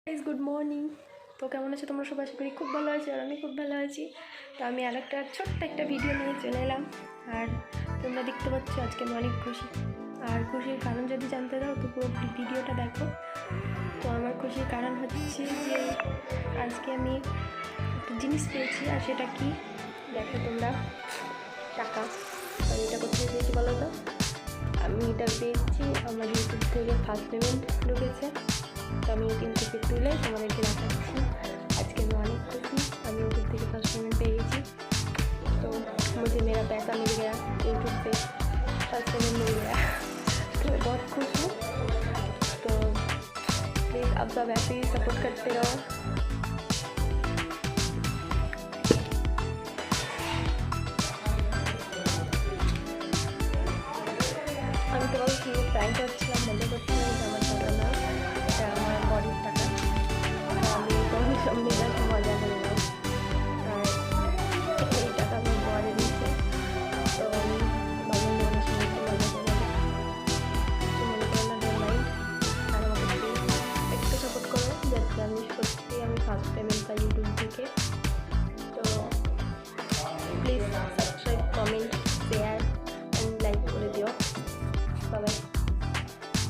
Guys good morning. তো কেমন আছো তোমরা সবাই? আশা করি খুব ভালো আছি, আর আমি খুব ভালো আছি। তো আমি আরেকটা ছোট্ট একটা ভিডিও নিয়ে চলে এলাম, আর তোমরা দেখতে পাচ্ছ আজকে আমি অনেক খুশি। আর খুশির কারণ যদি জানতে দাও তো পুরো ভিডিওটা দেখো। তো আমার খুশির কারণ হচ্ছে যে আজকে আমি একটা জিনিস পেয়েছি, আর সেটা কি দেখো তোমরা, টাকা। আমি এটা কোথায় পেয়েছি বলো তো? আমি এটা পেয়েছি আমার ইউটিউব থেকে ফার্স্ট পেমেন্ট ঢুকেছে। तो আমি এটিএম থেকে তুলে তোমাদেরকে দেখাচ্ছি। আজকে আমি অনেক খুশি, আমি यूट्यूब থেকে फर्स्ट पेमेंट পেয়ে গেছি। तो मुझे मेरा पैसा मिल गया, यूट्यूब से फर्स्ट पेमेंट मिल गया। तो मैं बहुत खुश हूँ। तो प्लीज़ आप सब ऐसे ही सपोर्ट करते रहो। আমি তো বলছি প্র্যাঙ্ক করছিলাম, মজা করছিলাম, আমার টাকা না, এটা আমার বডির টাকা। আমি তোমাদের সামনে দেখো মজা করলাম, আর এই টাকা আমার বডি নিচ্ছে। তো আমি ভাবলাম তোমাদের সঙ্গে একটু মজা করলাম, কিছু মনে করো না, ডোন্ট মাইন্ড। আর আমাকে প্লিজ একটু সাপোর্ট করো, যাতে আমি সত্যি আমি ফার্স্ট পেমেন্ট পাই ইউটিউব থেকে। তো প্লিজ